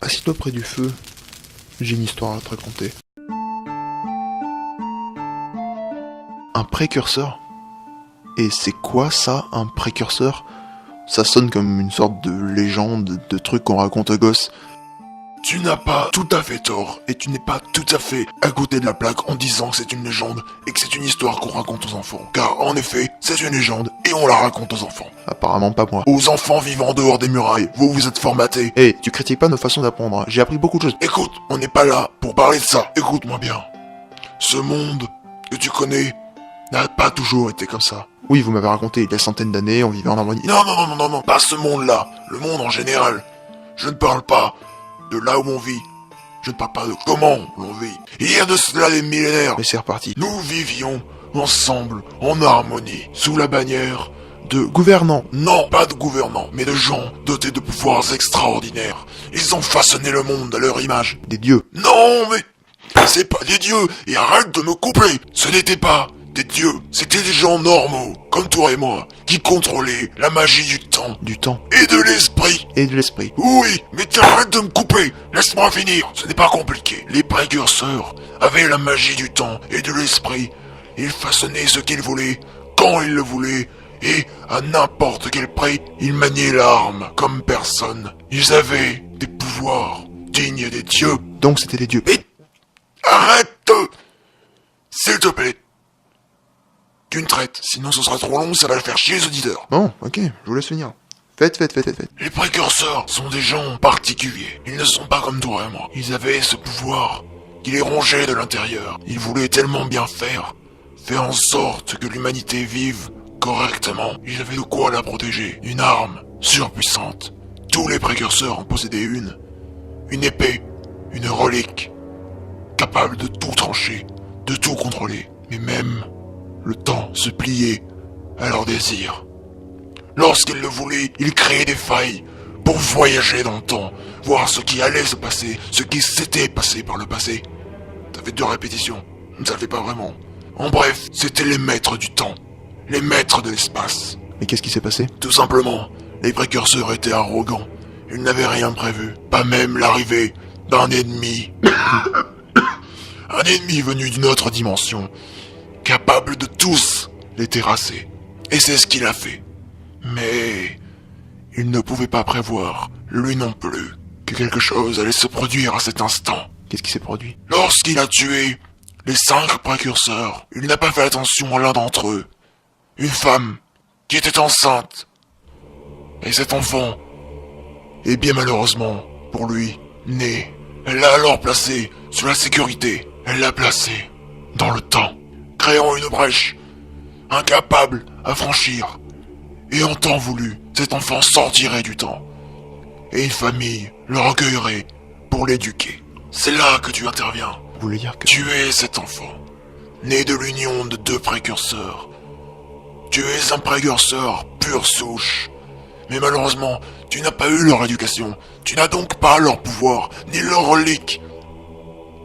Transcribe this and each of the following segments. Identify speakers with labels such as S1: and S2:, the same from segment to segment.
S1: Assis-toi près du feu, j'ai une histoire à te raconter. Un précurseur? Et c'est quoi ça, un précurseur? Ça sonne comme une sorte de légende, de truc qu'on raconte aux gosses.
S2: Tu n'as pas tout à fait tort, et tu n'es pas tout à fait à côté de la plaque en disant que c'est une légende, et que c'est une histoire qu'on raconte aux enfants. Car en effet, c'est une légende, et on la raconte aux enfants.
S1: Apparemment pas moi.
S2: Aux enfants vivant dehors des murailles, vous êtes formatés.
S1: Hé, tu critiques pas nos façons d'apprendre, j'ai appris beaucoup de choses.
S2: Écoute, on n'est pas là pour parler de ça. Écoute-moi bien. Ce monde que tu connais n'a pas toujours été comme ça.
S1: Oui, vous m'avez raconté, il y a des centaines d'années, on vivait en harmonie.
S2: Non, pas ce monde-là. Le monde en général. Je ne parle pas de là où on vit. Je ne parle pas de comment l'on vit. Il y a de cela des millénaires.
S1: Mais c'est reparti.
S2: Nous vivions ensemble, en harmonie, sous la bannière de...
S1: Gouvernant.
S2: Non, pas de gouvernants, mais de gens dotés de pouvoirs extraordinaires. Ils ont façonné le monde à leur image.
S1: Des dieux.
S2: Non, mais... c'est pas des dieux, et arrête de me couper. Ce n'était pas des dieux, c'était des gens normaux, comme toi et moi, qui contrôlaient la magie du temps.
S1: Du temps.
S2: Et de l'esprit.
S1: Et de l'esprit.
S2: Oui, mais arrête de me couper. Laisse-moi finir. Ce n'est pas compliqué. Les précurseurs avaient la magie du temps et de l'esprit. Ils façonnaient ce qu'ils voulaient, quand ils le voulaient, et à n'importe quel prix, ils maniaient l'arme comme personne. Ils avaient des pouvoirs dignes des dieux.
S1: Donc c'était des dieux.
S2: Et arrête! S'il te plaît. Tu me traites, sinon ce sera trop long, ça va faire chier les auditeurs.
S1: Bon, ok, je vous laisse finir. Faites.
S2: Les précurseurs sont des gens particuliers. Ils ne sont pas comme toi et moi. Ils avaient ce pouvoir qui les rongeait de l'intérieur. Ils voulaient tellement bien faire en sorte que l'humanité vive correctement. Ils avaient de quoi la protéger. Une arme surpuissante. Tous les précurseurs en possédaient une. Une épée, une relique, capable de tout trancher, de tout contrôler. Mais même le temps se pliait à leurs désirs. Lorsqu'ils le voulaient, ils créaient des failles pour voyager dans le temps, voir ce qui allait se passer, ce qui s'était passé par le passé. Ça fait 2 répétitions, ça le fait pas vraiment. En bref, c'était les maîtres du temps, les maîtres de l'espace.
S1: Mais qu'est-ce qui s'est passé?
S2: Tout simplement, les précurseurs étaient arrogants. Ils n'avaient rien prévu, pas même l'arrivée d'un ennemi. Un ennemi venu d'une autre dimension, capable de tous les terrasser. Et c'est ce qu'il a fait. Mais il ne pouvait pas prévoir, lui non plus, que quelque chose allait se produire à cet instant.
S1: Qu'est-ce qui s'est produit?
S2: Lorsqu'il a tué les 5 précurseurs, il n'a pas fait attention à l'un d'entre eux. Une femme qui était enceinte. Et cet enfant est bien malheureusement, pour lui, né. Elle l'a alors placé sous la sécurité. Elle l'a placé dans le temps, créant une brèche, incapable à franchir. Et en temps voulu, cet enfant sortirait du temps. Et une famille le recueillerait pour l'éduquer. C'est là que tu interviens.
S1: Vous voulez dire que...
S2: Tu es cet enfant, né de l'union de 2 précurseurs. Tu es un précurseur pure souche. Mais malheureusement, tu n'as pas eu leur éducation. Tu n'as donc pas leur pouvoir, ni leur relique.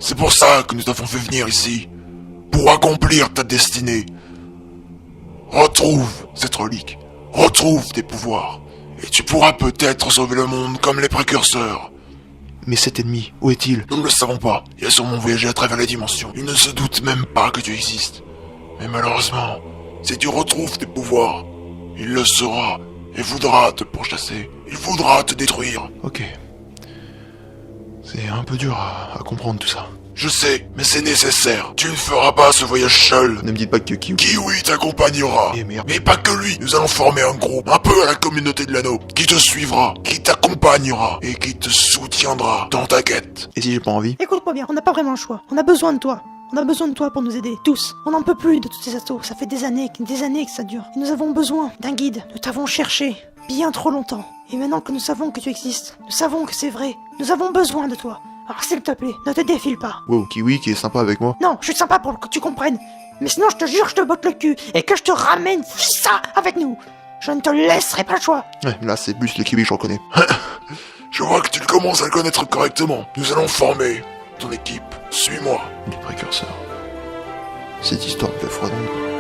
S2: C'est pour ça que nous t'avons fait venir ici. Pour accomplir ta destinée. Retrouve cette relique. Retrouve tes pouvoirs. Et tu pourras peut-être sauver le monde comme les précurseurs.
S1: Mais cet ennemi, où est-il?
S2: Nous ne le savons pas. Il a sûrement voyagé à travers les dimensions. Il ne se doute même pas que tu existes. Mais malheureusement, si tu retrouves tes pouvoirs, il le saura et voudra te pourchasser. Il voudra te détruire.
S1: Ok. C'est un peu dur à comprendre tout ça.
S2: Je sais, mais c'est nécessaire. Tu ne feras pas ce voyage seul.
S1: Ne me dites pas que Kiwi...
S2: Kiwi t'accompagnera.
S1: Eh merde.
S2: Mais pas que lui. Nous allons former un groupe, un peu à la communauté de l'anneau, qui te suivra, qui t'accompagnera et qui te soutiendra dans ta quête.
S1: Et si j'ai pas envie?
S3: Écoute-moi bien, on n'a pas vraiment le choix. On a besoin de toi. On a besoin de toi pour nous aider, tous. On n'en peut plus de tous ces assauts. Ça fait des années que ça dure. Et nous avons besoin d'un guide. Nous t'avons cherché bien trop longtemps. Et maintenant que nous savons que tu existes, nous savons que c'est vrai, nous avons besoin de toi. Alors s'il te plaît, ne te défile pas.
S1: Wow, Kiwi qui est sympa avec moi.
S3: Non, je suis sympa pour que tu comprennes. Mais sinon, je te jure, je te botte le cul et que je te ramène ça avec nous. Je ne te laisserai pas le choix.
S1: Ouais, là c'est plus le Kiwi, je reconnais.
S2: Je vois que tu commences à le connaître correctement. Nous allons former ton équipe. Suis-moi.
S1: Les précurseurs. Cette histoire me fait froid dans le dos.